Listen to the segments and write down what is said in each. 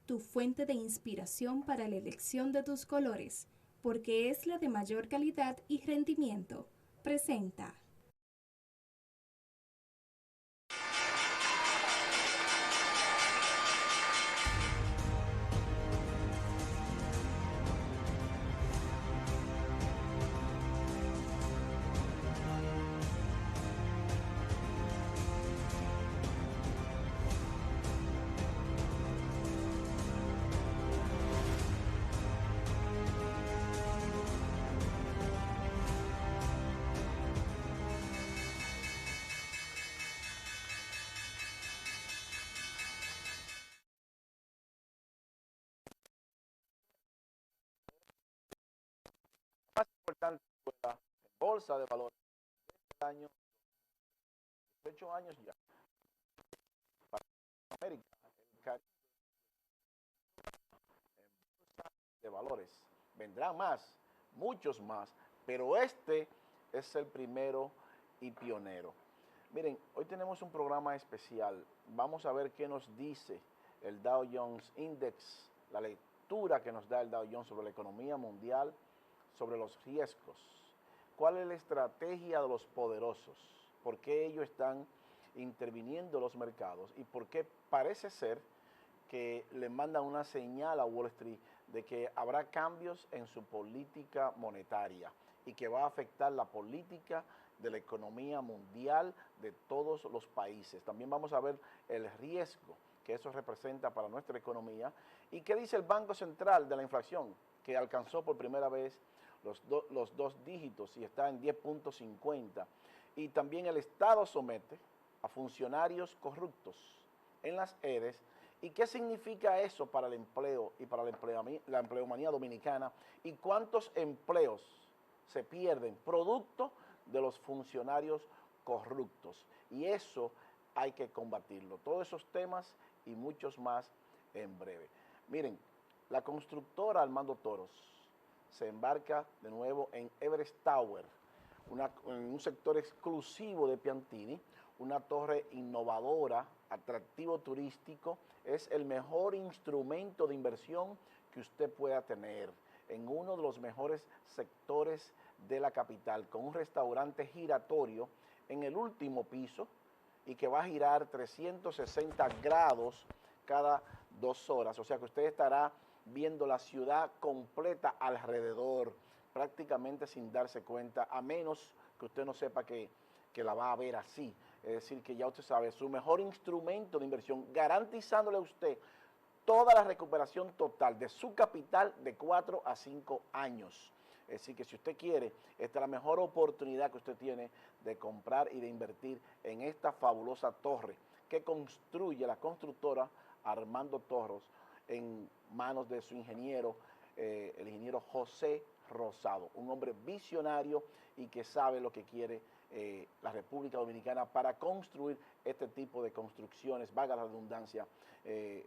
tu fuente de inspiración para la elección de tus colores, porque es la de mayor calidad y rendimiento. Presenta. Más importante fue la bolsa de valores del año 18 años ya para América, el Caribe en bolsa de valores. Vendrán más, muchos más, pero este es el primero y pionero. Miren, hoy tenemos un programa especial. Vamos a ver qué nos dice el Dow Jones Index, la lectura que nos da el Dow Jones sobre la economía mundial, sobre los riesgos. ¿Cuál es la estrategia de los poderosos? ¿Por qué ellos están interviniendo en los mercados? ¿Y por qué parece ser que le mandan una señal a Wall Street de que habrá cambios en su política monetaria y que va a afectar la política de la economía mundial de todos los países? También vamos a ver el riesgo que eso representa para nuestra economía y qué dice el Banco Central de la inflación, que alcanzó por primera vez los dos dígitos y está en 10.50. Y también el Estado somete a funcionarios corruptos en las EDES. ¿Y qué significa eso para el empleo y para la empleomanía dominicana? ¿Y cuántos empleos se pierden producto de los funcionarios corruptos? Y eso hay que combatirlo. Todos esos temas y muchos más en breve. Miren, la constructora Armando Toros se embarca de nuevo en Everest Tower, en un sector exclusivo de Piantini, una torre innovadora, atractivo turístico, es el mejor instrumento de inversión que usted pueda tener en uno de los mejores sectores de la capital, con un restaurante giratorio en el último piso y que va a girar 360 grados cada 2 horas, o sea que usted estará viendo la ciudad completa alrededor, prácticamente sin darse cuenta, a menos que usted no sepa que la va a ver así. Es decir, que ya usted sabe, su mejor instrumento de inversión, garantizándole a usted toda la recuperación total de su capital de 4 a 5 años. Es decir, que si usted quiere, esta es la mejor oportunidad que usted tiene de comprar y de invertir en esta fabulosa torre que construye la constructora Armando Toros en manos de su ingeniero, el ingeniero José Rosado, un hombre visionario y que sabe lo que quiere la República Dominicana para construir este tipo de construcciones, valga la redundancia, de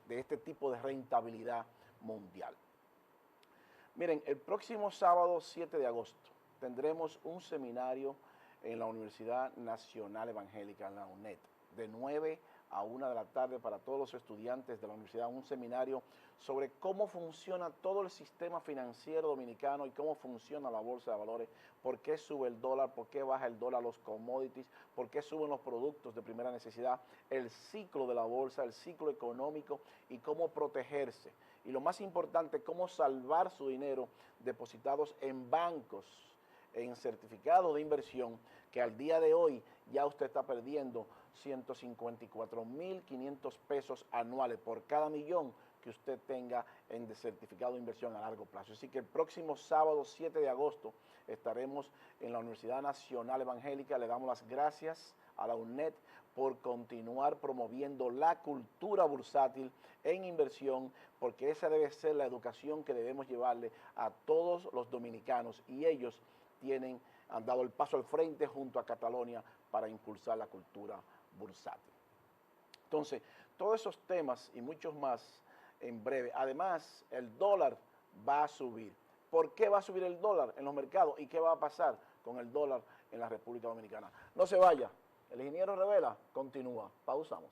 este tipo de rentabilidad mundial. Miren, el próximo sábado 7 de agosto tendremos un seminario en la Universidad Nacional Evangélica, en la UNED, de 9 a 1 de la tarde para todos los estudiantes de la universidad, un seminario sobre cómo funciona todo el sistema financiero dominicano y cómo funciona la bolsa de valores, por qué sube el dólar, por qué baja el dólar, los commodities, por qué suben los productos de primera necesidad, el ciclo de la bolsa, el ciclo económico y cómo protegerse. Y lo más importante, cómo salvar su dinero depositados en bancos, en certificados de inversión, que al día de hoy ya usted está perdiendo 154.500 pesos anuales por cada millón que usted tenga en certificado de inversión a largo plazo. Así que el próximo sábado 7 de agosto estaremos en la Universidad Nacional Evangélica. Le damos las gracias a la UNED por continuar promoviendo la cultura bursátil en inversión, porque esa debe ser la educación que debemos llevarle a todos los dominicanos y ellos han dado el paso al frente junto a Cataluña para impulsar la cultura bursátil. Entonces, todos esos temas y muchos más en breve. Además, el dólar va a subir. ¿Por qué va a subir el dólar en los mercados? ¿Y qué va a pasar con el dólar en la República Dominicana? No se vaya. El ingeniero Revela continúa. Pausamos.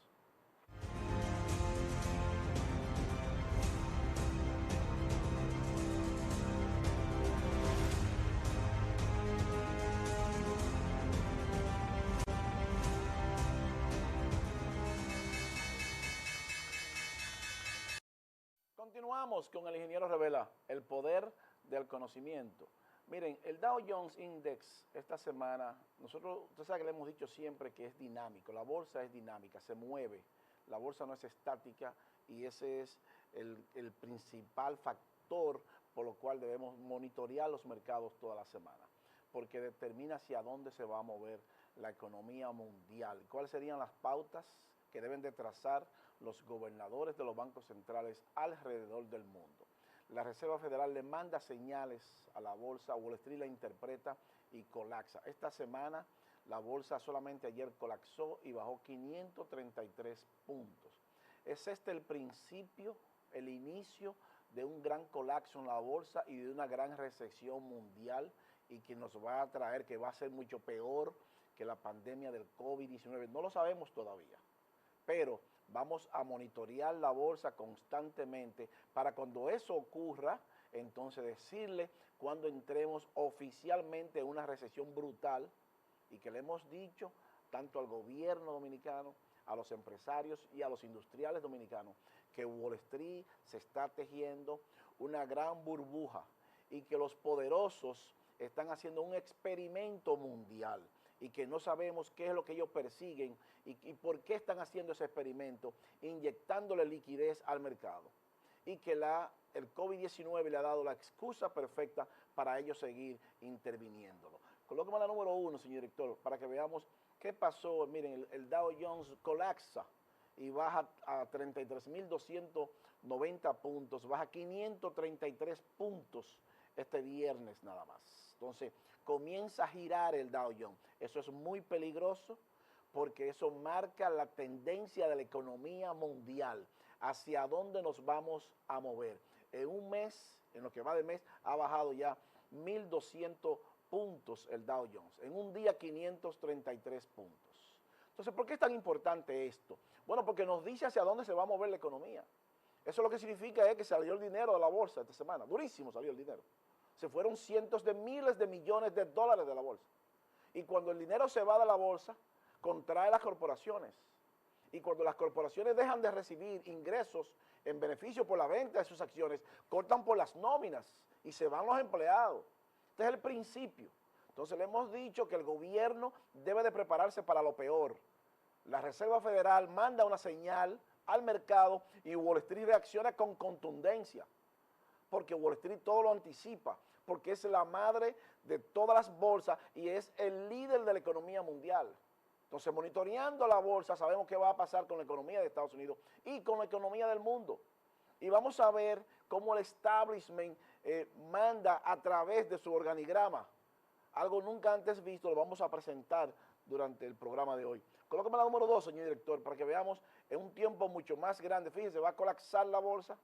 Continuamos con el ingeniero Revela, el poder del conocimiento. Miren, el Dow Jones Index esta semana, usted sabe que le hemos dicho siempre que es dinámico, la bolsa es dinámica, se mueve, la bolsa no es estática y ese es el principal factor por lo cual debemos monitorear los mercados toda la semana, porque determina hacia dónde se va a mover la economía mundial, cuáles serían las pautas que deben de trazar los gobernadores de los bancos centrales alrededor del mundo. La Reserva Federal le manda señales a la bolsa, Wall Street la interpreta y colapsa. Esta semana la bolsa solamente ayer colapsó y bajó 533 puntos. ¿Es este el principio, el inicio de un gran colapso en la bolsa y de una gran recesión mundial y que nos va a traer, que va a ser mucho peor que la pandemia del COVID-19? No lo sabemos todavía, pero vamos a monitorear la bolsa constantemente para cuando eso ocurra, entonces decirle cuando entremos oficialmente en una recesión brutal y que le hemos dicho tanto al gobierno dominicano, a los empresarios y a los industriales dominicanos que Wall Street se está tejiendo una gran burbuja y que los poderosos están haciendo un experimento mundial y que no sabemos qué es lo que ellos persiguen y por qué están haciendo ese experimento, inyectándole liquidez al mercado. Y que el COVID-19 le ha dado la excusa perfecta para ellos seguir interviniéndolo. Colóqueme la número 1, señor director, para que veamos qué pasó. Miren, el Dow Jones colapsa y baja a 33.290 puntos, baja 533 puntos este viernes nada más. Entonces, comienza a girar el Dow Jones. Eso es muy peligroso porque eso marca la tendencia de la economía mundial, hacia dónde nos vamos a mover. En un mes, en lo que va de mes, ha bajado ya 1.200 puntos el Dow Jones. En un día, 533 puntos. Entonces, ¿por qué es tan importante esto? Bueno, porque nos dice hacia dónde se va a mover la economía. Eso lo que significa es que salió el dinero de la bolsa esta semana. Durísimo salió el dinero. Se fueron cientos de miles de millones de dólares de la bolsa. Y cuando el dinero se va de la bolsa, contrae las corporaciones. Y cuando las corporaciones dejan de recibir ingresos en beneficio por la venta de sus acciones, cortan por las nóminas y se van los empleados. Este es el principio. Entonces le hemos dicho que el gobierno debe de prepararse para lo peor. La Reserva Federal manda una señal al mercado y Wall Street reacciona con contundencia, porque Wall Street todo lo anticipa, porque es la madre de todas las bolsas y es el líder de la economía mundial. Entonces, monitoreando la bolsa, sabemos qué va a pasar con la economía de Estados Unidos y con la economía del mundo. Y vamos a ver cómo el establishment manda a través de su organigrama. Algo nunca antes visto, lo vamos a presentar durante el programa de hoy. Colóqueme la número 2, señor director, para que veamos en un tiempo mucho más grande. Fíjense, va a colapsar la bolsa.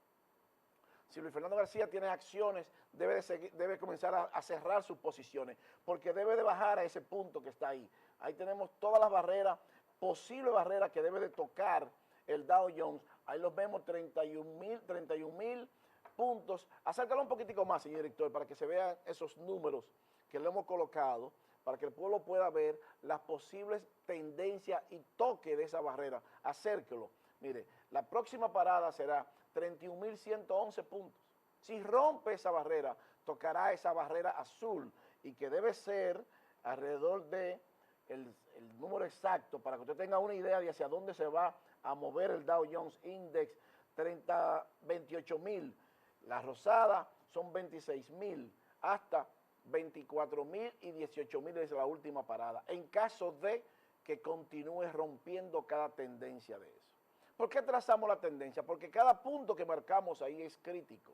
Si Luis Fernando García tiene acciones, debe comenzar a cerrar sus posiciones, porque debe de bajar a ese punto que está ahí. Ahí tenemos todas las barreras, posibles barreras que debe de tocar el Dow Jones. Ahí los vemos, 31.000 puntos. Acércalo un poquitico más, señor director, para que se vean esos números que le hemos colocado, para que el pueblo pueda ver las posibles tendencias y toque de esa barrera. Acérquelo. Mire, la próxima parada será 31.111 puntos. Si rompe esa barrera, tocará esa barrera azul y que debe ser alrededor de el número exacto para que usted tenga una idea de hacia dónde se va a mover el Dow Jones Index, 28.000. La rosada son 26.000 hasta 24.000 y 18.000 es la última parada, en caso de que continúe rompiendo cada tendencia de eso. ¿Por qué trazamos la tendencia? Porque cada punto que marcamos ahí es crítico.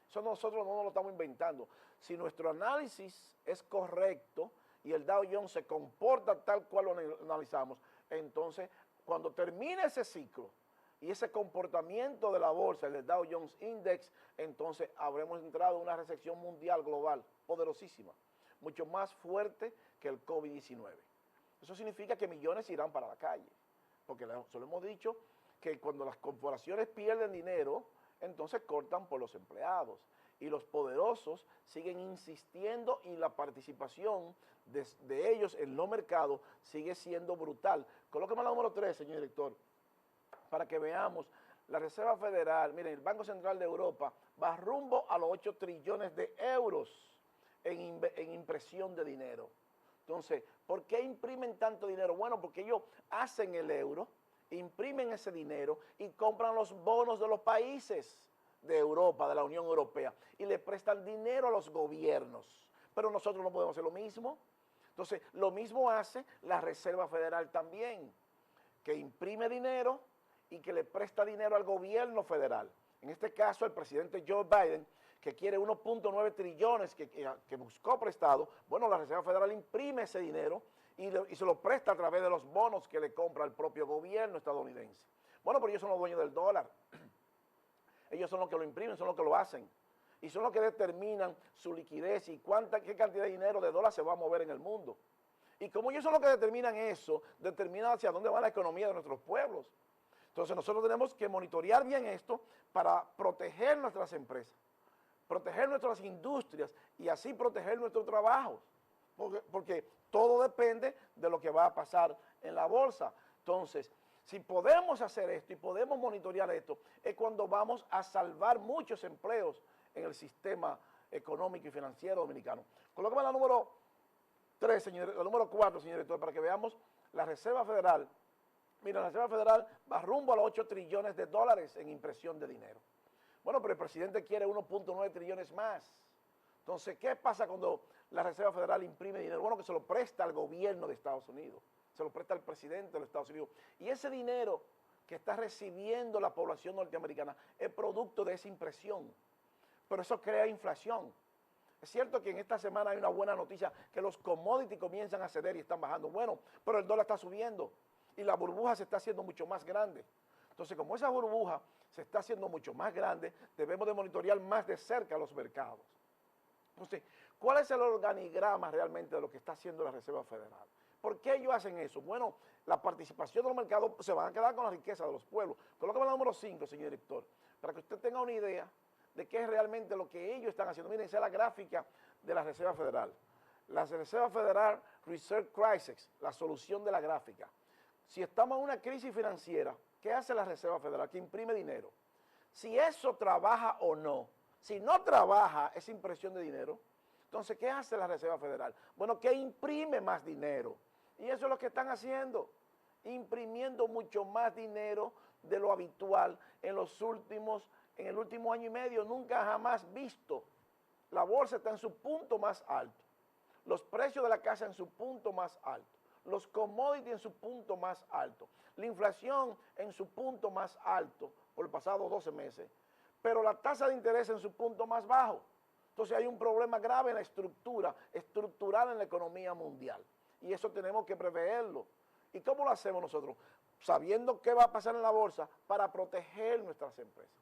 Eso nosotros no nos lo estamos inventando. Si nuestro análisis es correcto y el Dow Jones se comporta tal cual lo analizamos, entonces cuando termine ese ciclo y ese comportamiento de la bolsa, el Dow Jones Index, entonces habremos entrado en una recesión mundial global poderosísima, mucho más fuerte que el COVID-19. Eso significa que millones irán para la calle, porque se lo hemos dicho, que cuando las corporaciones pierden dinero, entonces cortan por los empleados. Y los poderosos siguen insistiendo y la participación de ellos en los mercados sigue siendo brutal. Colóqueme la número 3, señor director, para que veamos la Reserva Federal, miren, el Banco Central de Europa va rumbo a los 8 trillones de euros en impresión de dinero. Entonces, ¿por qué imprimen tanto dinero? Bueno, porque ellos hacen el euro, imprimen ese dinero y compran los bonos de los países de Europa, de la Unión Europea, y le prestan dinero a los gobiernos. Pero nosotros no podemos hacer lo mismo. Entonces, lo mismo hace la Reserva Federal también, que imprime dinero y que le presta dinero al gobierno federal. En este caso, el presidente Joe Biden, que quiere 1.9 trillones que buscó prestado, bueno, la Reserva Federal imprime ese dinero y se lo presta a través de los bonos que le compra el propio gobierno estadounidense. Bueno, pero ellos son los dueños del dólar. Ellos son los que lo imprimen, son los que lo hacen. Y son los que determinan su liquidez y qué cantidad de dinero de dólares se va a mover en el mundo. Y como ellos son los que determinan eso, determinan hacia dónde va la economía de nuestros pueblos. Entonces nosotros tenemos que monitorear bien esto para proteger nuestras empresas, proteger nuestras industrias y así proteger nuestros trabajos. Porque todo depende de lo que va a pasar en la bolsa. Entonces, si podemos hacer esto y podemos monitorear esto, es cuando vamos a salvar muchos empleos en el sistema económico y financiero dominicano. Colóqueme la número 3, señor, la número 4, señor director, para que veamos la Reserva Federal. Mira, la Reserva Federal va rumbo a los 8 trillones de dólares en impresión de dinero. Bueno, pero el presidente quiere 1.9 trillones más. Entonces, ¿qué pasa cuando la Reserva Federal imprime dinero? Bueno, que se lo presta al gobierno de Estados Unidos, se lo presta al presidente de los Estados Unidos. Y ese dinero que está recibiendo la población norteamericana es producto de esa impresión. Pero eso crea inflación. Es cierto que en esta semana hay una buena noticia, que los commodities comienzan a ceder y están bajando. Bueno, pero el dólar está subiendo y la burbuja se está haciendo mucho más grande. Entonces, como esa burbuja se está haciendo mucho más grande, debemos de monitorear más de cerca los mercados. Entonces, ¿cuál es el organigrama realmente de lo que está haciendo la Reserva Federal? ¿Por qué ellos hacen eso? Bueno, la participación de los mercados se van a quedar con la riqueza de los pueblos. Colócame el número 5, señor director, para que usted tenga una idea de qué es realmente lo que ellos están haciendo. Miren, esa es la gráfica de la Reserva Federal. La Reserva Federal Reserve Crisis, la solución de la gráfica. Si estamos en una crisis financiera, ¿qué hace la Reserva Federal? Que imprime dinero. Si eso trabaja o no, si no trabaja esa impresión de dinero, entonces, ¿qué hace la Reserva Federal? Bueno, que imprime más dinero. Y eso es lo que están haciendo, imprimiendo mucho más dinero de lo habitual en el último año y medio, nunca jamás visto. La bolsa está en su punto más alto, los precios de la casa en su punto más alto, los commodities en su punto más alto, la inflación en su punto más alto por los pasados 12 meses, pero la tasa de interés en su punto más bajo. Entonces hay un problema grave en la estructural en la economía mundial, y eso tenemos que preverlo. ¿Y cómo lo hacemos nosotros? Sabiendo qué va a pasar en la bolsa para proteger nuestras empresas.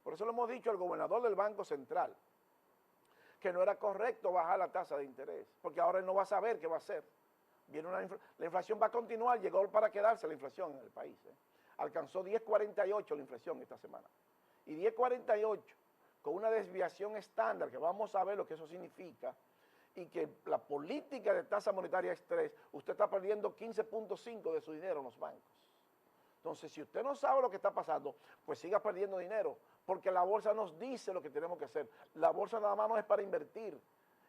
Por eso le hemos dicho al gobernador del Banco Central que no era correcto bajar la tasa de interés, porque ahora él no va a saber qué va a hacer. La inflación va a continuar, llegó para quedarse la inflación en el país. Alcanzó 10.48 la inflación esta semana. Y 10.48 con una desviación estándar, que vamos a ver lo que eso significa, y que la política de tasa monetaria es 3, usted está perdiendo 15.5 de su dinero en los bancos. Entonces, si usted no sabe lo que está pasando, pues siga perdiendo dinero, porque la bolsa nos dice lo que tenemos que hacer. La bolsa nada más no es para invertir,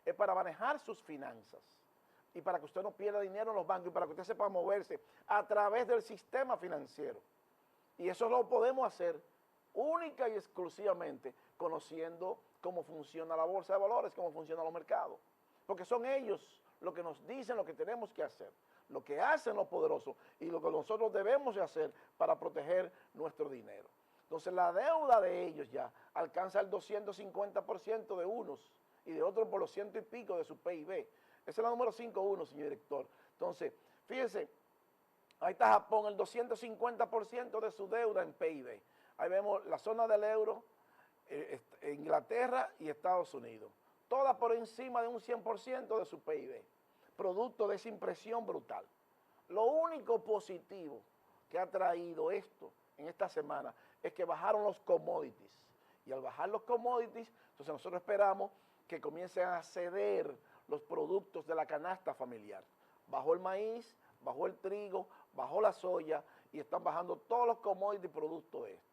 es para manejar sus finanzas y para que usted no pierda dinero en los bancos y para que usted sepa moverse a través del sistema financiero. Y eso lo podemos hacer única y exclusivamente conociendo cómo funciona la bolsa de valores, cómo funcionan los mercados. Porque son ellos los que nos dicen lo que tenemos que hacer, lo que hacen los poderosos y lo que nosotros debemos de hacer para proteger nuestro dinero. Entonces la deuda de ellos ya alcanza el 250% de unos y de otros por los 100 y pico de su PIB. Esa es la número 5.1, señor director. Entonces, fíjense, ahí está Japón, el 250% de su deuda en PIB. Ahí vemos la zona del euro, Inglaterra y Estados Unidos. Todas por encima de un 100% de su PIB, producto de esa impresión brutal. Lo único positivo que ha traído esto en esta semana es que bajaron los commodities. Y al bajar los commodities, entonces nosotros esperamos que comiencen a ceder los productos de la canasta familiar. Bajó el maíz, bajó el trigo, bajó la soya y están bajando todos los commodities producto de esto.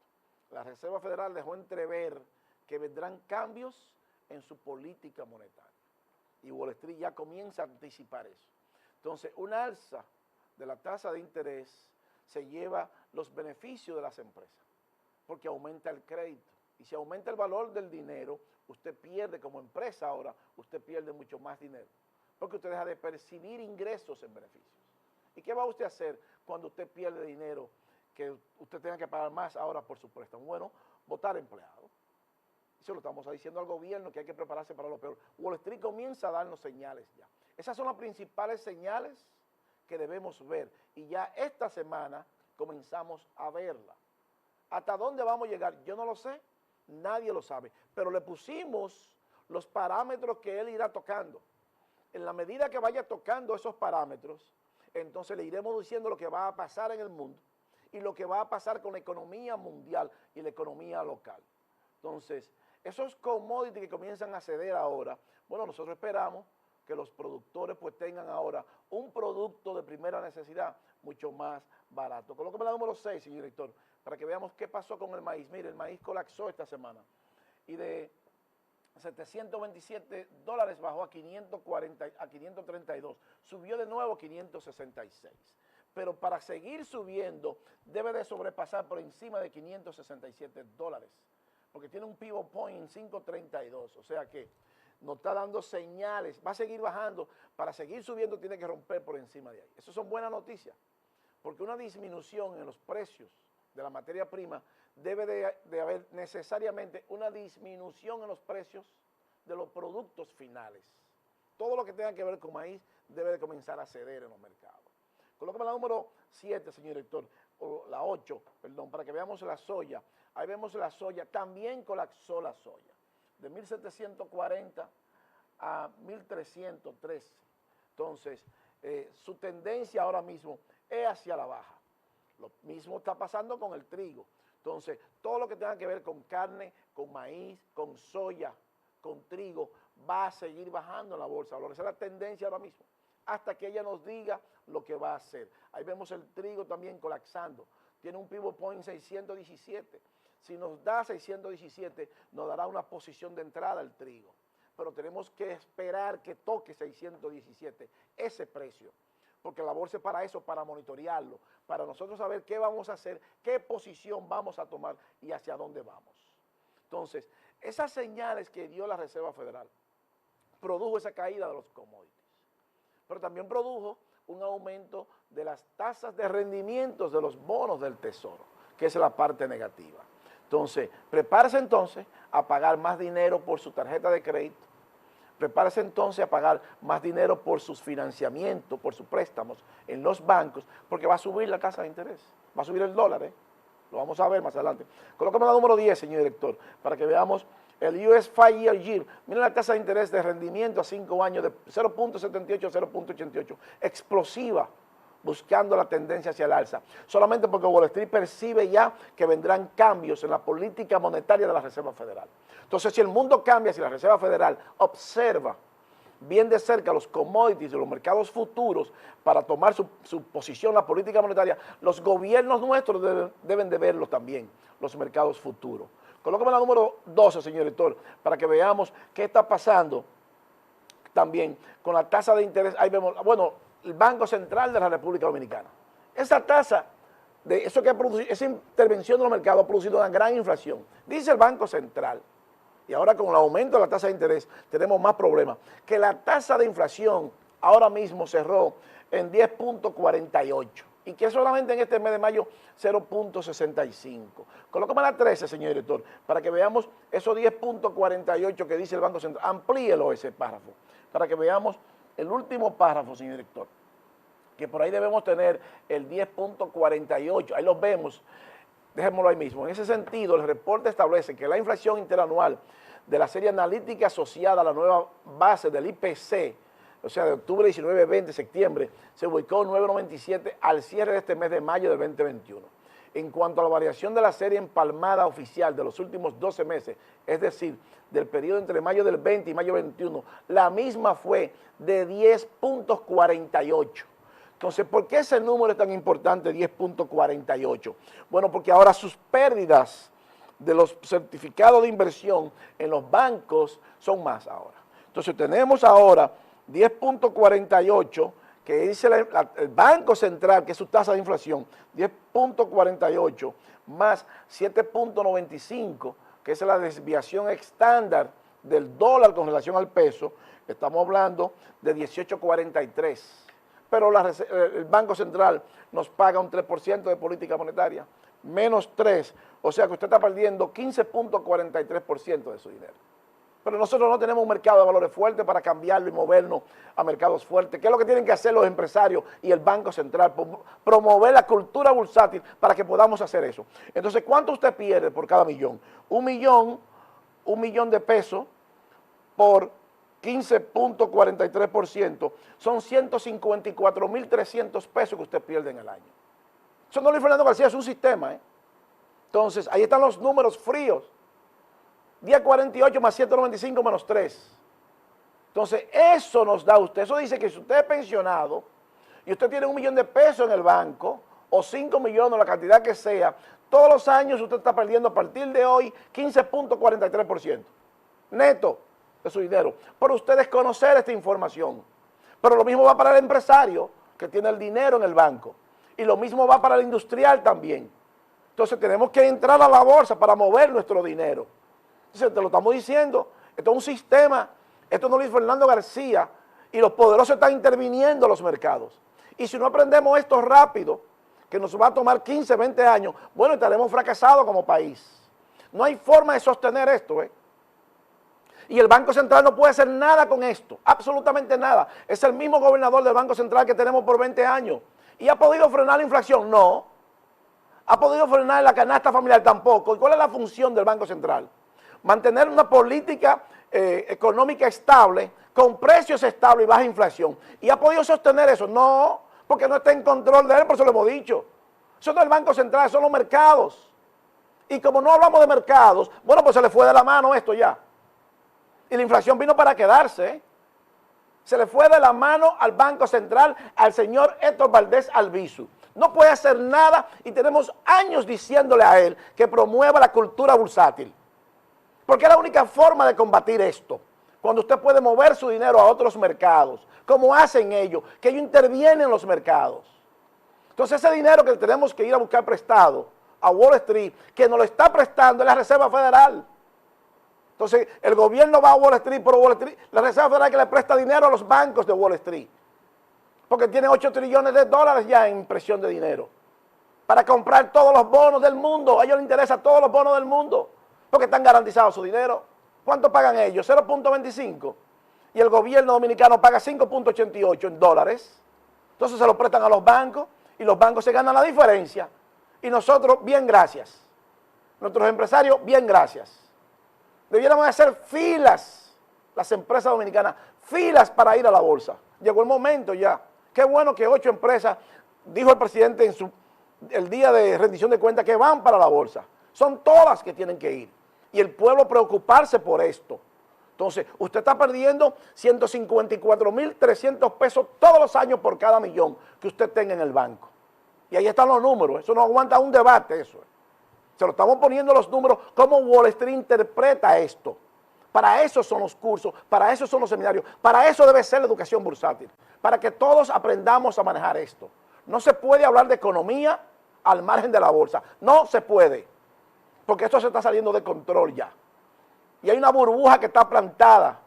la Reserva Federal dejó entrever que vendrán cambios en su política monetaria. Y Wall Street ya comienza a anticipar eso. Entonces, una alza de la tasa de interés se lleva los beneficios de las empresas, porque aumenta el crédito. Y si aumenta el valor del dinero, usted pierde como empresa ahora, usted pierde mucho más dinero, porque usted deja de percibir ingresos en beneficios. ¿Y qué va usted a hacer cuando usted pierde dinero que usted tenga que pagar más ahora por su préstamo? Bueno, votar empleados. Eso lo estamos diciendo al gobierno, que hay que prepararse para lo peor. Wall Street comienza a darnos señales ya. Esas son las principales señales que debemos ver. Y ya esta semana comenzamos a verla. ¿Hasta dónde vamos a llegar? Yo no lo sé, nadie lo sabe. Pero le pusimos los parámetros que él irá tocando. En la medida que vaya tocando esos parámetros, entonces le iremos diciendo lo que va a pasar en el mundo y lo que va a pasar con la economía mundial y la economía local. Entonces, esos commodities que comienzan a ceder ahora, bueno, nosotros esperamos que los productores pues tengan ahora un producto de primera necesidad mucho más barato. Colóqueme la número 6, señor director, para que veamos qué pasó con el maíz. Mire, el maíz colapsó esta semana y de $727 bajó a 532, subió de nuevo a 566. Pero para seguir subiendo debe de sobrepasar por encima de $567, porque tiene un pivot point en 532, o sea que nos está dando señales, va a seguir bajando, para seguir subiendo tiene que romper por encima de ahí. Eso son buenas noticias, porque una disminución en los precios de la materia prima debe de haber necesariamente una disminución en los precios de los productos finales. Todo lo que tenga que ver con maíz debe de comenzar a ceder en los mercados. Colócame la número 7, señor director, o la 8, perdón, para que veamos la soya. Ahí vemos la soya, también colapsó la soya, de 1.740 a 1.313. Entonces, su tendencia ahora mismo es hacia la baja. Lo mismo está pasando con el trigo. Entonces, todo lo que tenga que ver con carne, con maíz, con soya, con trigo, va a seguir bajando en la bolsa de valores. Esa es la tendencia ahora mismo, hasta que ella nos diga lo que va a hacer. Ahí vemos el trigo también colapsando. Tiene un pivot point 617. Si nos da 617, nos dará una posición de entrada el trigo. Pero tenemos que esperar que toque 617, ese precio. Porque la bolsa es para eso, para monitorearlo, para nosotros saber qué vamos a hacer, qué posición vamos a tomar y hacia dónde vamos. Entonces, esas señales que dio la Reserva Federal produjo esa caída de los commodities, pero también produjo un aumento de las tasas de rendimientos de los bonos del Tesoro, que es la parte negativa. Entonces, prepárese entonces a pagar más dinero por su tarjeta de crédito, prepárese entonces a pagar más dinero por sus financiamientos, por sus préstamos en los bancos, porque va a subir la tasa de interés, va a subir el dólar, lo vamos a ver más adelante. Colócame la número 10, señor director, para que veamos el US 5-year yield. Miren la tasa de interés de rendimiento a 5 años de 0.78 a 0.88, explosiva, buscando la tendencia hacia el alza, solamente porque Wall Street percibe ya que vendrán cambios en la política monetaria de la Reserva Federal. Entonces, si el mundo cambia, si la Reserva Federal observa bien de cerca los commodities de los mercados futuros para tomar su posición en la política monetaria, los gobiernos nuestros deben de verlo también, los mercados futuros. Colócame la número 12, señor director, para que veamos qué está pasando también con la tasa de interés. Ahí vemos, bueno, el Banco Central de la República Dominicana. Esa tasa, esa intervención de los mercados ha producido una gran inflación. Dice el Banco Central, y ahora con el aumento de la tasa de interés tenemos más problemas, que la tasa de inflación ahora mismo cerró en 10.48 y que solamente en este mes de mayo 0.65. Colócame la 13, señor director, para que veamos esos 10.48 que dice el Banco Central. Amplíelo ese párrafo, para que veamos el último párrafo, señor director, que por ahí debemos tener el 10.48, ahí los vemos, dejémoslo ahí mismo. En ese sentido, el reporte establece que la inflación interanual de la serie analítica asociada a la nueva base del IPC, o sea, de octubre 19, 20, septiembre, se ubicó en 9.97 al cierre de este mes de mayo del 2021. En cuanto a la variación de la serie empalmada oficial de los últimos 12 meses, es decir, del periodo entre mayo del 20 y mayo del 21, la misma fue de 10.48. Entonces, ¿por qué ese número es tan importante, 10.48? Bueno, porque ahora sus pérdidas de los certificados de inversión en los bancos son más ahora. Entonces tenemos ahora 10.48, que dice el Banco Central, que es su tasa de inflación, 10.48 más 7.95, que es la desviación estándar del dólar con relación al peso, estamos hablando de 18.43. Pero el Banco Central nos paga un 3% de política monetaria, menos 3, o sea que usted está perdiendo 15.43% de su dinero. Pero nosotros no tenemos un mercado de valores fuerte para cambiarlo y movernos a mercados fuertes. ¿Qué es lo que tienen que hacer los empresarios y el Banco Central? Promover la cultura bursátil para que podamos hacer eso. Entonces, ¿cuánto usted pierde por cada millón? Un millón de pesos por 15.43%, son 154.300 pesos que usted pierde en el año. Eso no, Luis Fernando García, es un sistema, ¿eh? Entonces, ahí están los números fríos. Día 48 más 195 menos 3. Entonces, eso nos da usted. Eso dice que si usted es pensionado y usted tiene 1 millón de pesos en el banco, o 5 millones, la cantidad que sea, todos los años usted está perdiendo a partir de hoy 15.43% neto de su dinero, por usted desconocer esta información. Pero lo mismo va para el empresario que tiene el dinero en el banco, y lo mismo va para el industrial también. Entonces tenemos que entrar a la bolsa para mover nuestro dinero. Entonces te lo estamos diciendo, esto es un sistema, esto no es Luis Fernando García, y los poderosos están interviniendo en los mercados. Y si no aprendemos esto rápido, que nos va a tomar 15, 20 años, bueno, estaremos fracasados como país. No hay forma de sostener esto, ¿eh? Y el Banco Central no puede hacer nada con esto, absolutamente nada. Es el mismo gobernador del Banco Central que tenemos por 20 años. ¿Y ha podido frenar la inflación? No. ¿Ha podido frenar la canasta familiar? Tampoco. ¿Y cuál es la función del Banco Central? Mantener una política económica estable, con precios estables y baja inflación. ¿Y ha podido sostener eso? No, porque no está en control de él, por eso lo hemos dicho. Eso no es el Banco Central, son los mercados. Y como no hablamos de mercados, bueno, pues se le fue de la mano esto ya. Y la inflación vino para quedarse, ¿eh? Se le fue de la mano al Banco Central, al señor Héctor Valdés Albizu. No puede hacer nada y tenemos años diciéndole a él que promueva la cultura bursátil. Porque es la única forma de combatir esto. Cuando usted puede mover su dinero a otros mercados, como hacen ellos, que ellos intervienen en los mercados. Entonces ese dinero que tenemos que ir a buscar prestado a Wall Street, que nos lo está prestando es la Reserva Federal. Entonces, el gobierno va a Wall Street por Wall Street, la Reserva Federal que le presta dinero a los bancos de Wall Street, porque tiene 8 trillones de dólares ya en impresión de dinero, para comprar todos los bonos del mundo. A ellos les interesan todos los bonos del mundo, porque están garantizados su dinero. ¿Cuánto pagan ellos? 0.25. Y el gobierno dominicano paga 5.88 en dólares. Entonces se lo prestan a los bancos, y los bancos se ganan la diferencia. Y nosotros, bien gracias. Nuestros empresarios, bien gracias. Debiéramos hacer filas, las empresas dominicanas, filas para ir a la bolsa. Llegó el momento ya. Qué bueno que 8 empresas, dijo el presidente en el día de rendición de cuentas, que van para la bolsa. Son todas que tienen que ir. Y el pueblo preocuparse por esto. Entonces, usted está perdiendo 154.300 pesos todos los años por cada millón que usted tenga en el banco. Y ahí están los números. Eso no aguanta un debate, eso. Se lo estamos poniendo los números, cómo Wall Street interpreta esto. Para eso son los cursos, para eso son los seminarios, para eso debe ser la educación bursátil, para que todos aprendamos a manejar esto. No se puede hablar de economía al margen de la bolsa, no se puede, porque esto se está saliendo de control ya. Y hay una burbuja que está plantada,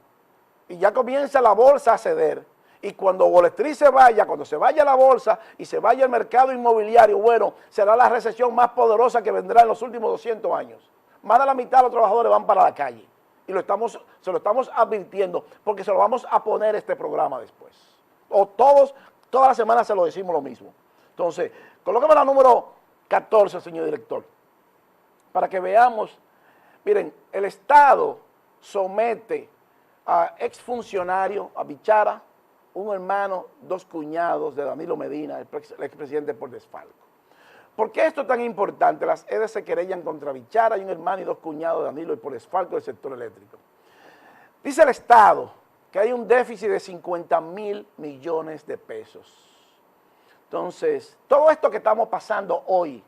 y ya comienza la bolsa a ceder. Y cuando Wall Street se vaya, cuando se vaya la bolsa y se vaya el mercado inmobiliario, bueno, será la recesión más poderosa que vendrá en los últimos 200 años. Más de la mitad de los trabajadores van para la calle. Y se lo estamos advirtiendo, porque se lo vamos a poner este programa después. O todas las semanas se lo decimos lo mismo. Entonces, colóqueme la número 14, señor director, para que veamos. Miren, el Estado somete a exfuncionarios, a Bichara, un hermano, 2 cuñados de Danilo Medina, el expresidente por desfalco. ¿Por qué esto es tan importante? Las EDES se querellan contra Bichara y un hermano y 2 cuñados de Danilo y por desfalco del sector eléctrico. Dice el Estado que hay un déficit de 50.000 millones de pesos. Entonces, todo esto que estamos pasando hoy,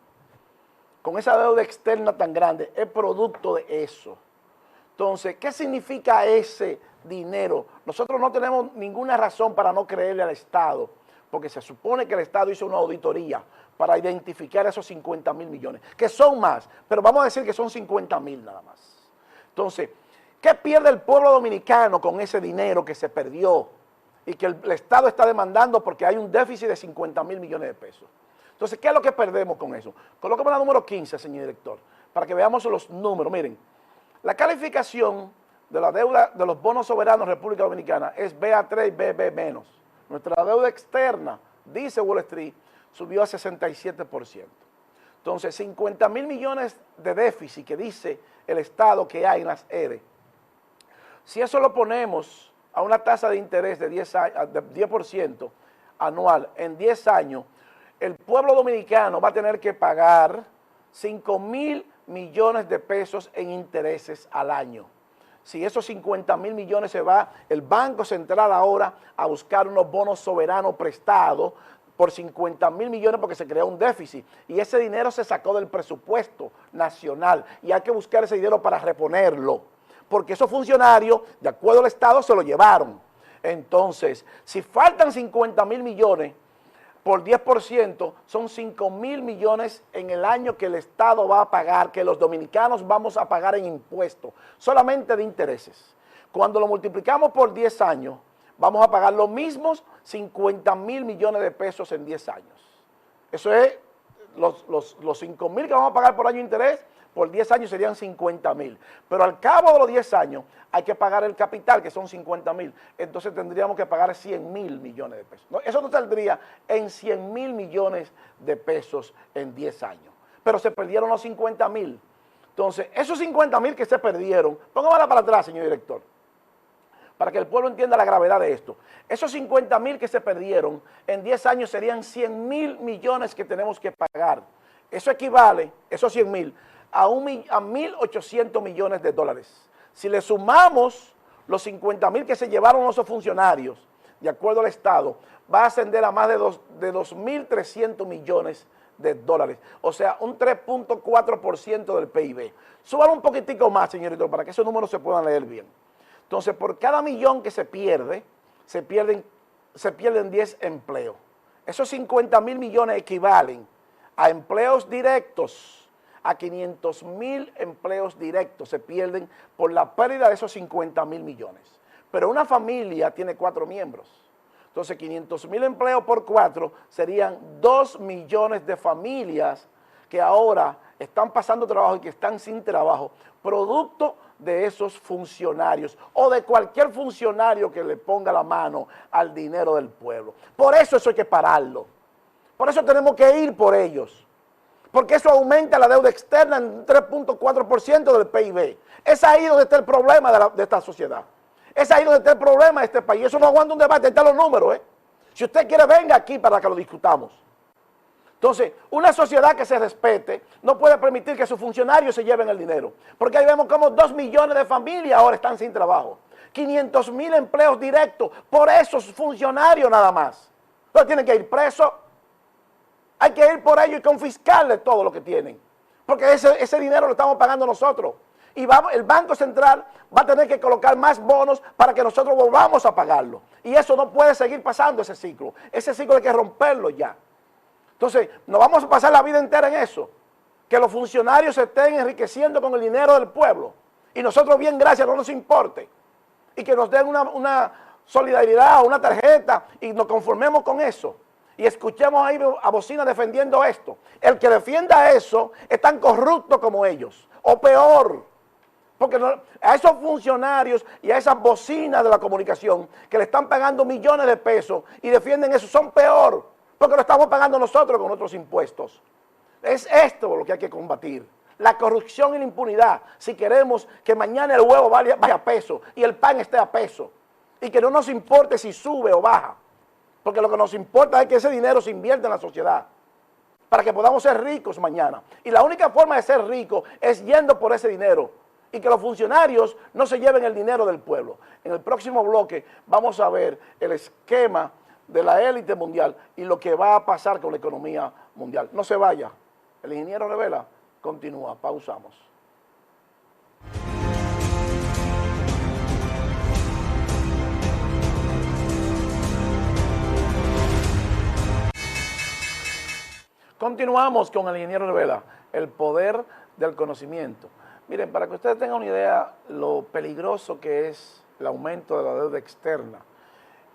con esa deuda externa tan grande, es producto de eso. Entonces, ¿qué significa ese dinero? Nosotros no tenemos ninguna razón para no creerle al Estado, porque se supone que el Estado hizo una auditoría para identificar esos 50 mil millones, que son más, pero vamos a decir que son 50 mil nada más. Entonces, ¿qué pierde el pueblo dominicano con ese dinero que se perdió y que el Estado está demandando porque hay un déficit de 50 mil millones de pesos? Entonces, ¿qué es lo que perdemos con eso? Colócame la número 15, señor director, para que veamos los números. Miren, la calificación de la deuda de los bonos soberanos de República Dominicana es BA3 y BB-. Nuestra deuda externa, dice Wall Street, subió a 67%. Entonces, 50 mil millones de déficit que dice el Estado que hay en las ERE, si eso lo ponemos a una tasa de interés de 10% anual en 10 años, el pueblo dominicano va a tener que pagar 5 mil millones de pesos en intereses al año. Si esos 50 mil millones se va, el Banco Central ahora a buscar unos bonos soberanos prestados por 50 mil millones porque se creó un déficit. Y ese dinero se sacó del presupuesto nacional y hay que buscar ese dinero para reponerlo. Porque esos funcionarios, de acuerdo al Estado, se lo llevaron. Entonces, si faltan 50 mil millones, por 10% son 5 mil millones en el año que el Estado va a pagar, que los dominicanos vamos a pagar en impuestos, solamente de intereses. Cuando lo multiplicamos por 10 años, vamos a pagar los mismos 50 mil millones de pesos en 10 años. Eso es los 5 mil que vamos a pagar por año de interés, por 10 años serían 50 mil. Pero al cabo de los 10 años hay que pagar el capital, que son 50 mil. Entonces tendríamos que pagar 100 mil millones de pesos. No, eso nos saldría en 100 mil millones de pesos en 10 años. Pero se perdieron los 50 mil. Entonces, esos 50 mil que se perdieron, póngamela para atrás, señor director, para que el pueblo entienda la gravedad de esto. Esos 50 mil que se perdieron en 10 años serían 100 mil millones que tenemos que pagar. Eso equivale, esos 100 mil, a 1.800 millones de dólares. Si le sumamos los 50 mil que se llevaron esos funcionarios, de acuerdo al Estado, va a ascender a más de 2.300 millones de dólares. O sea, un 3.4% del PIB. Súbalo un poquitico más, señorito, para que esos números se puedan leer bien. Entonces, por cada millón que se pierden 10 empleos. Esos 50 mil millones equivalen a empleos directos, a 500 mil empleos directos se pierden por la pérdida de esos 50 mil millones. Pero una familia tiene 4 miembros. Entonces, 500 mil empleos por 4 serían 2 millones de familias que ahora están pasando trabajo y que están sin trabajo, producto de esos funcionarios o de cualquier funcionario que le ponga la mano al dinero del pueblo. Por eso hay que pararlo. Por eso tenemos que ir por ellos. Porque eso aumenta la deuda externa en 3.4% del PIB. Es ahí donde está el problema de esta sociedad. Es ahí donde está el problema de este país. Eso no aguanta un debate, están los números. Si usted quiere, venga aquí para que lo discutamos. Entonces, una sociedad que se respete no puede permitir que sus funcionarios se lleven el dinero. Porque ahí vemos como 2 millones de familias ahora están sin trabajo. 500 mil empleos directos por esos funcionarios nada más. Entonces tienen que ir presos. Hay que ir por ellos y confiscarles todo lo que tienen. Porque ese dinero lo estamos pagando nosotros. Y el Banco Central va a tener que colocar más bonos para que nosotros volvamos a pagarlo. Y eso no puede seguir pasando, ese ciclo. Ese ciclo hay que romperlo ya. Entonces, nos vamos a pasar la vida entera en eso. Que los funcionarios se estén enriqueciendo con el dinero del pueblo. Y nosotros, bien, gracias, no nos importe. Y que nos den una solidaridad o una tarjeta y nos conformemos con eso. Y escuchemos ahí a bocina defendiendo esto. El que defienda eso es tan corrupto como ellos, o peor. Porque a esos funcionarios y a esas bocinas de la comunicación que le están pagando millones de pesos y defienden eso, son peor, porque lo estamos pagando nosotros con nuestros impuestos. Es esto lo que hay que combatir. La corrupción y la impunidad, si queremos que mañana el huevo vaya a peso y el pan esté a peso, y que no nos importe si sube o baja. Porque lo que nos importa es que ese dinero se invierta en la sociedad para que podamos ser ricos mañana. Y la única forma de ser rico es yendo por ese dinero y que los funcionarios no se lleven el dinero del pueblo. En el próximo bloque vamos a ver el esquema de la élite mundial y lo que va a pasar con la economía mundial. No se vaya. El ingeniero Revela continúa, pausamos. Continuamos con el ingeniero Rivera, el poder del conocimiento. Miren, para que ustedes tengan una idea lo peligroso que es el aumento de la deuda externa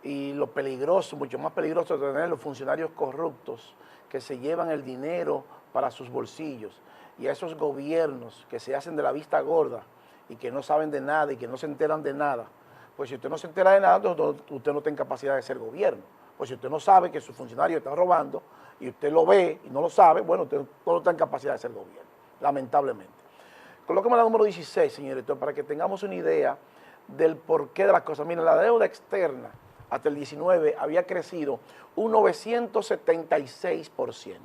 y lo peligroso, mucho más peligroso de tener los funcionarios corruptos que se llevan el dinero para sus bolsillos y a esos gobiernos que se hacen de la vista gorda y que no saben de nada y que no se enteran de nada. Pues si usted no se entera de nada, entonces usted no tiene capacidad de ser gobierno. Pues si usted no sabe que su funcionario está robando y usted lo ve y no lo sabe, bueno, usted no está en capacidad de ser gobierno, lamentablemente. Colóqueme la número 16, señor director, para que tengamos una idea del porqué de las cosas. Miren, la deuda externa hasta el 19 había crecido un 976%.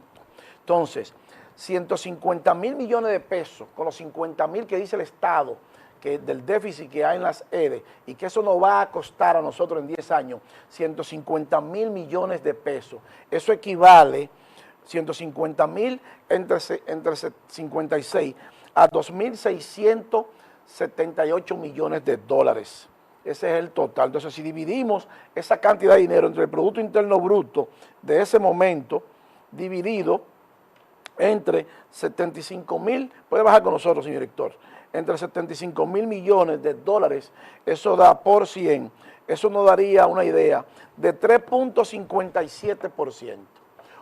Entonces, 150.000 millones de pesos, con los 50.000 que dice el Estado, que del déficit que hay en las EDE, y que eso nos va a costar a nosotros en 10 años 150.000 millones de pesos. Eso equivale 150.000 entre 56 a 2.678 millones de dólares. Ese es el total. Entonces, si dividimos esa cantidad de dinero entre el Producto Interno Bruto de ese momento, dividido entre 75.000, puede bajar con nosotros, señor director, entre 75.000 millones de dólares, eso da por 100, eso nos daría una idea de 3.57%.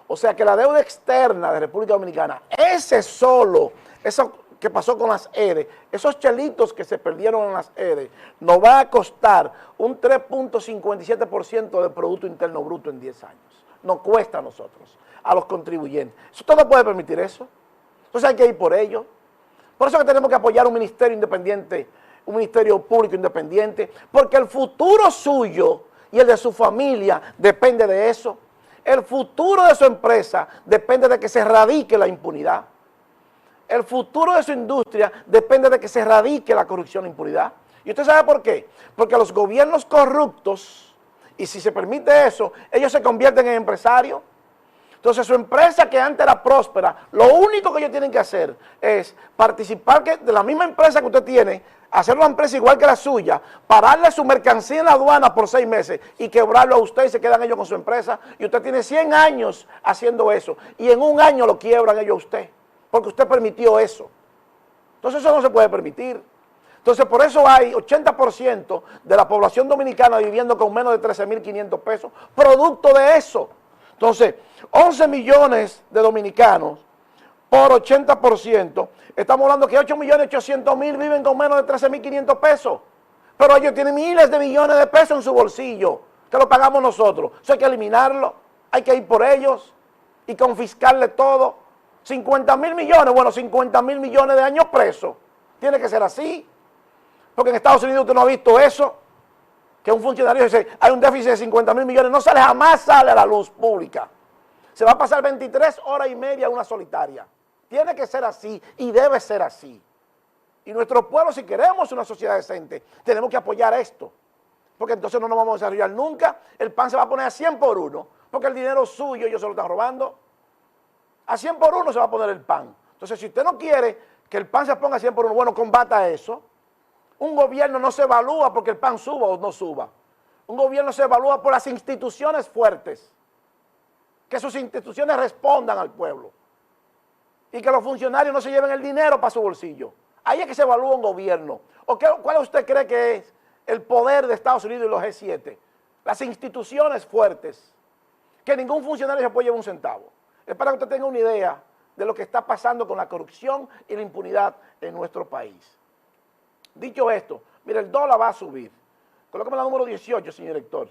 O sea que la deuda externa de República Dominicana, ese solo, eso que pasó con las EDE, esos chelitos que se perdieron en las EDE, nos va a costar un 3.57% del Producto Interno Bruto en 10 años. Nos cuesta a nosotros, a los contribuyentes. ¿Usted no puede permitir eso? Entonces hay que ir por ello. Por eso que tenemos que apoyar un ministerio independiente, un ministerio público independiente, porque el futuro suyo y el de su familia depende de eso. El futuro de su empresa depende de que se erradique la impunidad. El futuro de su industria depende de que se erradique la corrupción e impunidad. ¿Y usted sabe por qué? Porque los gobiernos corruptos, y si se permite eso, ellos se convierten en empresarios. Entonces, su empresa que antes era próspera, lo único que ellos tienen que hacer es participar de la misma empresa que usted tiene, hacer una empresa igual que la suya, pararle su mercancía en la aduana por 6 meses y quebrarlo a usted y se quedan ellos con su empresa. Y usted tiene 100 años haciendo eso y en un año lo quiebran ellos a usted, porque usted permitió eso. Entonces, eso no se puede permitir. Entonces, por eso hay 80% de la población dominicana viviendo con menos de 13.500 pesos, producto de eso. Entonces, 11 millones de dominicanos por 80%, estamos hablando que 8.800.000 viven con menos de 13.500 pesos. Pero ellos tienen miles de millones de pesos en su bolsillo, que lo pagamos nosotros. Eso hay que eliminarlo, hay que ir por ellos y confiscarle todo. 50.000 millones, bueno, 50.000 millones de años presos. Tiene que ser así, porque en Estados Unidos usted no ha visto eso. Que un funcionario dice, hay un déficit de 50.000 millones, no sale, jamás sale a la luz pública. Se va a pasar 23 horas y media una solitaria. Tiene que ser así y debe ser así. Y nuestro pueblo, si queremos una sociedad decente, tenemos que apoyar esto. Porque entonces no nos vamos a desarrollar nunca. El pan se va a poner a 100 por 1, porque el dinero suyo ellos se lo están robando. A 100 por 1 se va a poner el pan. Entonces, si usted no quiere que el pan se ponga a 100 por 1, bueno, combata eso. Un gobierno no se evalúa porque el pan suba o no suba. Un gobierno se evalúa por las instituciones fuertes. Que sus instituciones respondan al pueblo. Y que los funcionarios no se lleven el dinero para su bolsillo. Ahí es que se evalúa un gobierno. ¿Cuál usted cree que es el poder de Estados Unidos y los G7? Las instituciones fuertes. Que ningún funcionario se puede llevar un centavo. Es para que usted tenga una idea de lo que está pasando con la corrupción y la impunidad en nuestro país. Dicho esto, mire, el dólar va a subir. Colócame la número 18, señor director.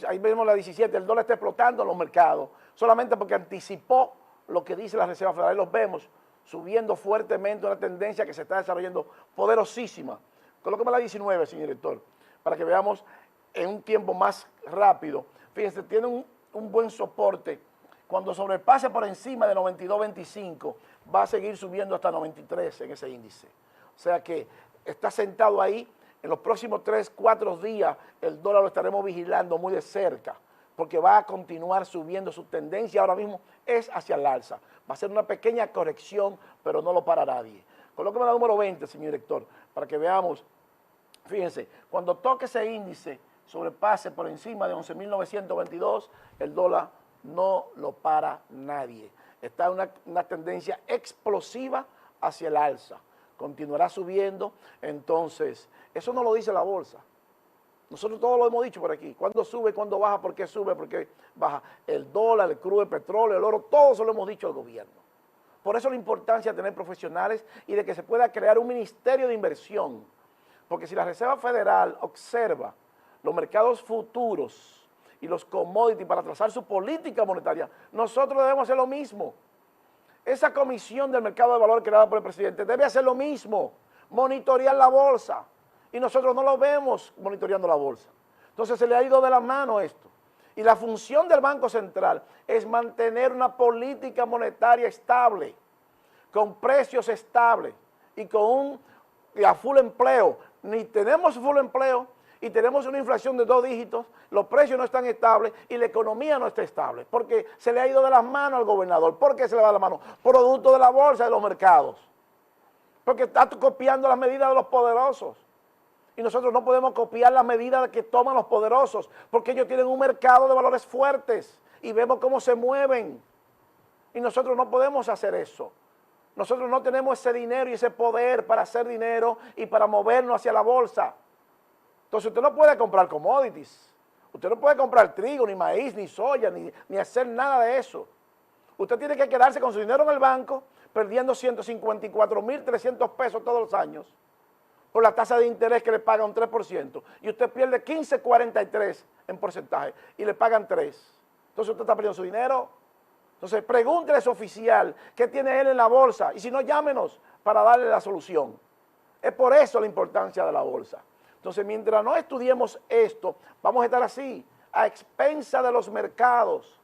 Ahí vemos la 17, el dólar está explotando en los mercados, solamente porque anticipó lo que dice la Reserva Federal. Ahí los vemos subiendo fuertemente, una tendencia que se está desarrollando poderosísima. Colócame la 19, señor director, para que veamos en un tiempo más rápido. Fíjense, tiene un buen soporte. Cuando sobrepase por encima de 92.25, va a seguir subiendo hasta 93 en ese índice. O sea que está sentado ahí. En los próximos 3, 4 días el dólar lo estaremos vigilando muy de cerca, porque va a continuar subiendo. Su tendencia ahora mismo es hacia el alza. Va a ser una pequeña corrección, pero no lo para nadie. Colóqueme la número 20, señor director, para que veamos. Fíjense, cuando toque ese índice, sobrepase por encima de 11.922, el dólar no lo para nadie. Está en una tendencia explosiva hacia el alza. Continuará subiendo, entonces, eso no lo dice la bolsa. Nosotros todos lo hemos dicho por aquí. ¿Cuándo sube, cuándo baja, por qué sube, por qué baja? El dólar, el crudo, el petróleo, el oro, todo eso lo hemos dicho al gobierno. Por eso la importancia de tener profesionales y de que se pueda crear un ministerio de inversión. Porque si la Reserva Federal observa los mercados futuros y los commodities para trazar su política monetaria, nosotros debemos hacer lo mismo. Esa comisión del mercado de valor creada por el presidente debe hacer lo mismo, monitorear la bolsa. Y nosotros no lo vemos monitoreando la bolsa. Entonces se le ha ido de la mano esto. Y la función del Banco Central es mantener una política monetaria estable, con precios estables y a full empleo. Ni tenemos full empleo y tenemos una inflación de 2 dígitos, los precios no están estables y la economía no está estable, porque se le ha ido de las manos al gobernador. ¿Por qué se le va de las manos? Producto de la bolsa, de los mercados. Porque está copiando las medidas de los poderosos. Y nosotros no podemos copiar las medidas que toman los poderosos, porque ellos tienen un mercado de valores fuertes y vemos cómo se mueven. Y nosotros no podemos hacer eso. Nosotros no tenemos ese dinero y ese poder para hacer dinero y para movernos hacia la bolsa. Entonces usted no puede comprar commodities, usted no puede comprar trigo, ni maíz, ni soya, ni hacer nada de eso. Usted tiene que quedarse con su dinero en el banco, perdiendo 154.300 pesos todos los años, por la tasa de interés que le paga un 3%, y usted pierde 15.43 en porcentaje, y le pagan 3. Entonces usted está perdiendo su dinero. Entonces pregúntele a su oficial qué tiene él en la bolsa, y si no, llámenos para darle la solución. Es por eso la importancia de la bolsa. Entonces, mientras no estudiemos esto, vamos a estar así, a expensa de los mercados,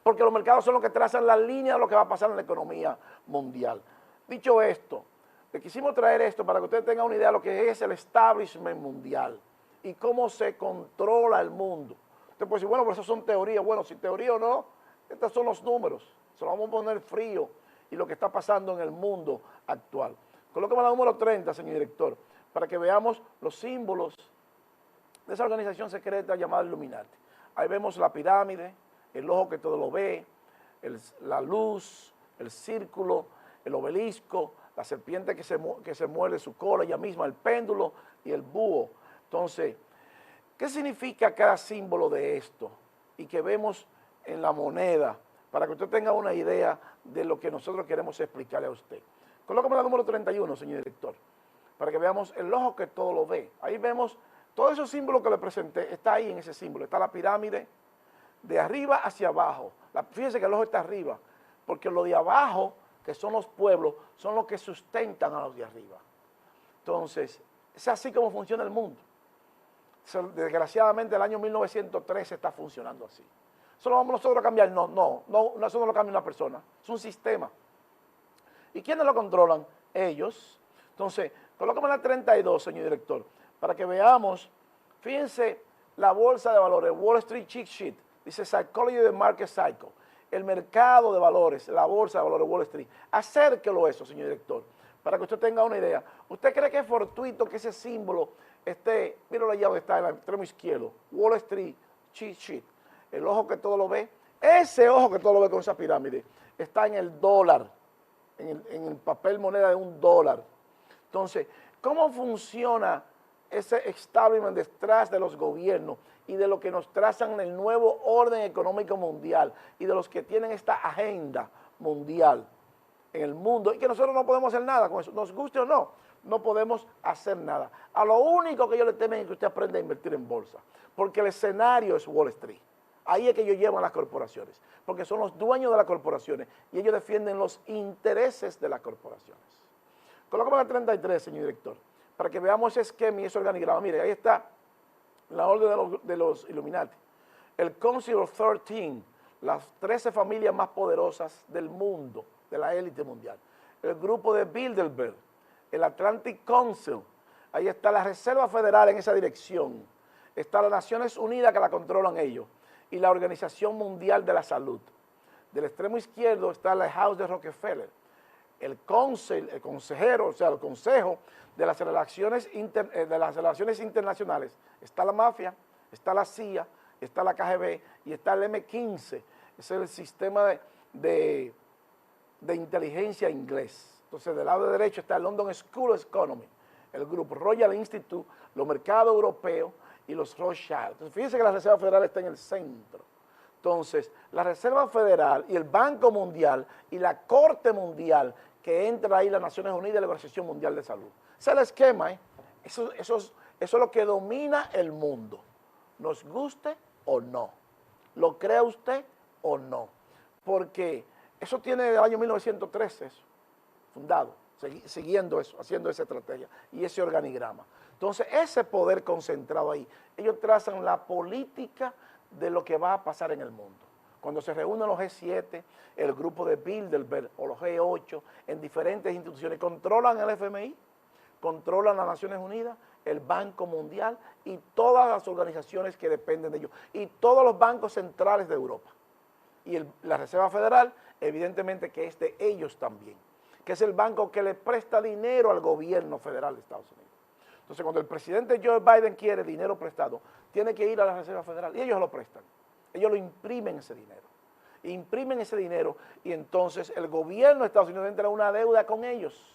porque los mercados son los que trazan la línea de lo que va a pasar en la economía mundial. Dicho esto, le quisimos traer esto para que usted tenga una idea de lo que es el establishment mundial y cómo se controla el mundo. Usted puede decir, bueno, pero eso son teorías. Bueno, si teoría o no, estos son los números. Se lo vamos a poner frío y lo que está pasando en el mundo actual. Colóqueme la número 30, señor director, para que veamos los símbolos de esa organización secreta llamada Illuminati. Ahí vemos la pirámide, el ojo que todo lo ve, la luz, el círculo, el obelisco, la serpiente que se muerde su cola, ella misma, el péndulo y el búho. Entonces, ¿qué significa cada símbolo de esto? Y que vemos en la moneda, para que usted tenga una idea de lo que nosotros queremos explicarle a usted. Colócame la número 31, señor director, para que veamos el ojo que todo lo ve. Ahí vemos todos esos símbolos que le presenté, está ahí en ese símbolo. Está la pirámide de arriba hacia abajo. Fíjense que el ojo está arriba, porque lo de abajo, que son los pueblos, son los que sustentan a los de arriba. Entonces, es así como funciona el mundo. Desgraciadamente el año 1913 está funcionando así. ¿Eso lo vamos nosotros a cambiar? No, eso no lo cambia una persona, es un sistema. ¿Y quiénes lo controlan? Ellos. Entonces, colócame la 32, señor director, para que veamos, fíjense, la bolsa de valores, Wall Street Cheat Sheet, dice Psychology of the Market Cycle, el mercado de valores, la bolsa de valores, Wall Street. Acérquelo eso, señor director, para que usted tenga una idea. ¿Usted cree que es fortuito que ese símbolo esté, míralo allá donde está, en el extremo izquierdo, Wall Street Cheat Sheet, el ojo que todo lo ve? Ese ojo que todo lo ve con esa pirámide está en el dólar, en el papel moneda de $1. Entonces, ¿cómo funciona ese establishment detrás de los gobiernos y de lo que nos trazan el nuevo orden económico mundial y de los que tienen esta agenda mundial en el mundo y que nosotros no podemos hacer nada con eso, nos guste o no, no podemos hacer nada? A lo único que yo le temo es que usted aprenda a invertir en bolsa, porque el escenario es Wall Street. Ahí es que ellos llevan las corporaciones, porque son los dueños de las corporaciones y ellos defienden los intereses de las corporaciones. Colócame la 33, señor director, para que veamos ese esquema y ese organigrama. Mire, ahí está la orden de los Illuminati, el Council of 13, las 13 familias más poderosas del mundo, de la élite mundial, el grupo de Bilderberg, el Atlantic Council, ahí está la Reserva Federal en esa dirección, está las Naciones Unidas que la controlan ellos, y la Organización Mundial de la Salud. Del extremo izquierdo está el House de Rockefeller, el consejero, o sea, el Consejo de las Relaciones Internacionales. Está la mafia, está la CIA, está la KGB y está el M15, es el sistema de inteligencia inglés. Entonces, del lado derecho está el London School of Economics, el grupo Royal Institute, los mercados europeos y los Rothschild. Entonces, fíjense que la Reserva Federal está en el centro. Entonces, la Reserva Federal y el Banco Mundial y la Corte Mundial, que entra ahí las Naciones Unidas y la Organización Mundial de Salud. Ese es el esquema, ¿eh? Eso es lo que domina el mundo, nos guste o no, lo crea usted o no, porque eso tiene del año 1913, eso, fundado, siguiendo eso, haciendo esa estrategia y ese organigrama. Entonces, ese poder concentrado ahí, ellos trazan la política de lo que va a pasar en el mundo. Cuando se reúnen los G7, el grupo de Bilderberg o los G8 en diferentes instituciones, controlan el FMI, controlan las Naciones Unidas, el Banco Mundial y todas las organizaciones que dependen de ellos, y todos los bancos centrales de Europa. Y la Reserva Federal, evidentemente que es de ellos también, que es el banco que le presta dinero al gobierno federal de Estados Unidos. Entonces, cuando el presidente Joe Biden quiere dinero prestado, tiene que ir a la Reserva Federal y ellos lo prestan. Ellos lo imprimen ese dinero y entonces el gobierno de Estados Unidos entra en una deuda con ellos.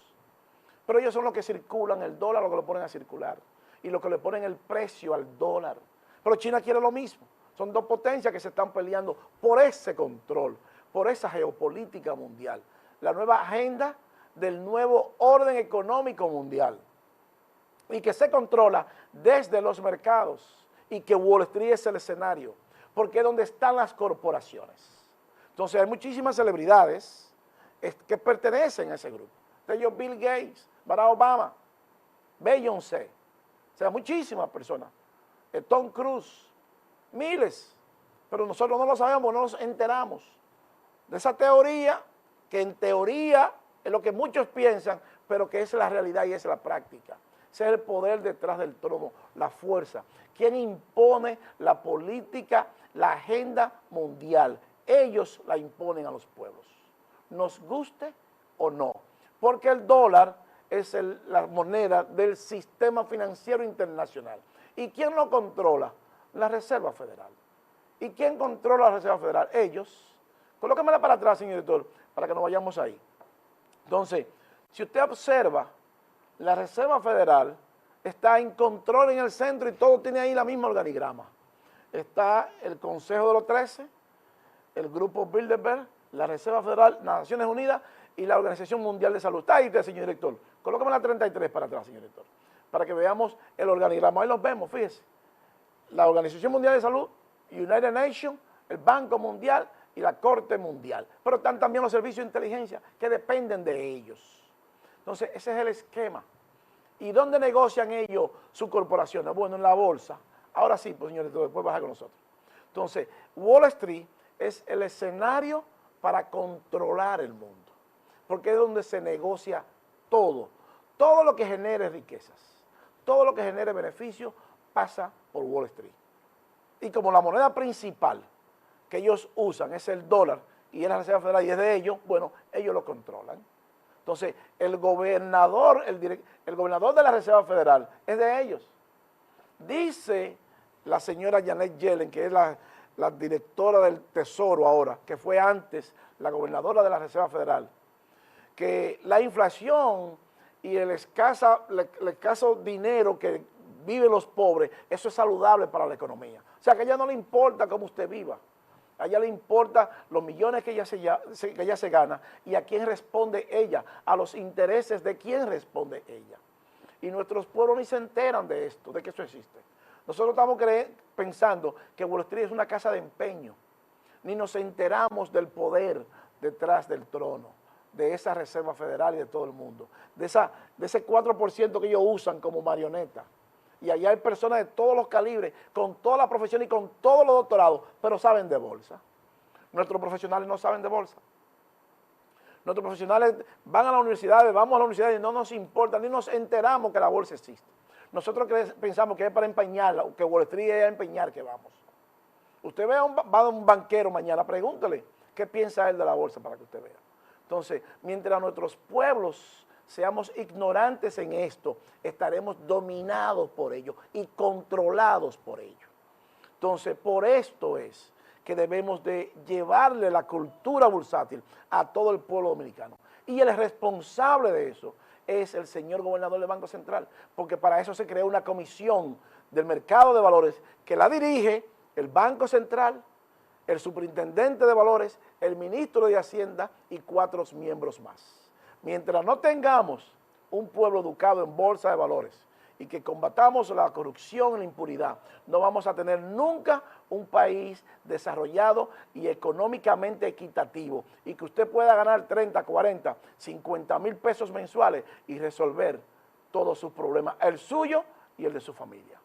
Pero ellos son los que circulan el dólar, los que lo ponen a circular y los que le ponen el precio al dólar. Pero China quiere lo mismo. Son dos potencias que se están peleando por ese control, por esa geopolítica mundial. La nueva agenda del nuevo orden económico mundial y que se controla desde los mercados y que Wall Street es el escenario, porque es donde están las corporaciones. Entonces hay muchísimas celebridades que pertenecen a ese grupo. De ellos Bill Gates, Barack Obama, Beyoncé, o sea, muchísimas personas, Tom Cruise, miles, pero nosotros no lo sabemos, no nos enteramos de esa teoría, que en teoría es lo que muchos piensan, pero que es la realidad y es la práctica. Ese es el poder detrás del trono, la fuerza. ¿Quién impone la política, la agenda mundial? Ellos la imponen a los pueblos, nos guste o no, porque el dólar es la moneda del sistema financiero internacional. ¿Y quién lo controla? La Reserva Federal. ¿Y quién controla la Reserva Federal? Ellos. Colóquemela para atrás, señor director, para que nos vayamos ahí. Entonces, si usted observa, la Reserva Federal está en control en el centro y todo tiene ahí la misma organigrama. Está el Consejo de los 13, el Grupo Bilderberg, la Reserva Federal, las Naciones Unidas y la Organización Mundial de Salud. Está ahí usted, señor director. Colóqueme la 33 para atrás, señor director, para que veamos el organigrama. Ahí los vemos, fíjese. La Organización Mundial de Salud, United Nations, el Banco Mundial y la Corte Mundial. Pero están también los servicios de inteligencia que dependen de ellos. Entonces, ese es el esquema. ¿Y dónde negocian ellos sus corporaciones? Bueno, en la bolsa. Ahora sí, pues señores, después baja con nosotros. Entonces, Wall Street es el escenario para controlar el mundo, porque es donde se negocia todo. Todo lo que genere riquezas, todo lo que genere beneficio pasa por Wall Street. Y como la moneda principal que ellos usan es el dólar y es la Reserva Federal y es de ellos, bueno, ellos lo controlan. Entonces, el gobernador de la Reserva Federal es de ellos. Dice la señora Janet Yellen, que es la directora del Tesoro ahora, que fue antes la gobernadora de la Reserva Federal, que la inflación y el escaso dinero que viven los pobres, eso es saludable para la economía. O sea, que a ella no le importa cómo usted viva. A ella le importa los millones que ella se gana y a quién responde ella, a los intereses de quién responde ella. Y nuestros pueblos ni se enteran de esto, de que eso existe. Nosotros estamos pensando que Wall Street es una casa de empeño, ni nos enteramos del poder detrás del trono, de esa Reserva Federal y de todo el mundo, de ese 4% que ellos usan como marioneta. Y allá hay personas de todos los calibres, con toda la profesión y con todos los doctorados, pero saben de bolsa. Nuestros profesionales no saben de bolsa. Nuestros profesionales van a la universidad, vamos a la universidad y no nos importa, ni nos enteramos que la bolsa existe. Nosotros pensamos que es para empeñarla, que Wall Street es a empeñar que vamos. Usted va a un banquero mañana, pregúntele qué piensa él de la bolsa para que usted vea. Entonces, mientras nuestros pueblos seamos ignorantes en esto, estaremos dominados por ello y controlados por ello. Entonces, por esto es que debemos de llevarle la cultura bursátil a todo el pueblo dominicano. Y el responsable de eso es el señor gobernador del Banco Central, porque para eso se creó una comisión del mercado de valores que la dirige el Banco Central, el superintendente de valores, el ministro de Hacienda y 4 miembros más. Mientras no tengamos un pueblo educado en bolsa de valores y que combatamos la corrupción y la impunidad, no vamos a tener nunca un país desarrollado y económicamente equitativo y que usted pueda ganar 30, 40, 50 mil pesos mensuales y resolver todos sus problemas, el suyo y el de su familia.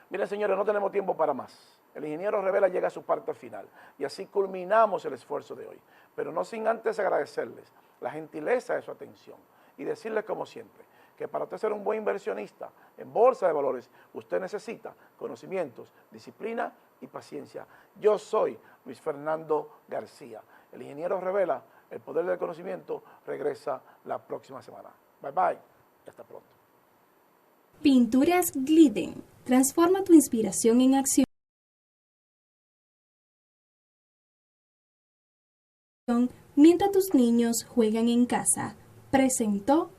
Miren, señores, no tenemos tiempo para más. El ingeniero Revela llega a su parte final y así culminamos el esfuerzo de hoy, pero no sin antes agradecerles la gentileza de su atención y decirles como siempre que para usted ser un buen inversionista en bolsa de valores, usted necesita conocimientos, disciplina y paciencia. Yo soy Luis Fernando García. El ingeniero Revela, el poder del conocimiento, regresa la próxima semana. Bye bye y hasta pronto. Pinturas Glidden. Transforma tu inspiración en acción mientras tus niños juegan en casa. Presentó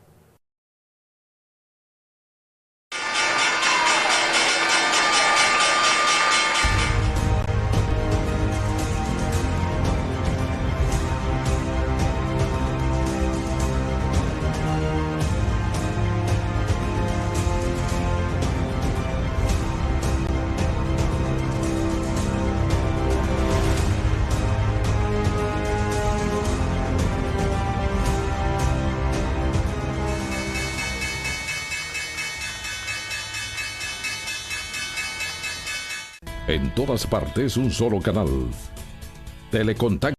En todas partes un solo canal. Telecontacto.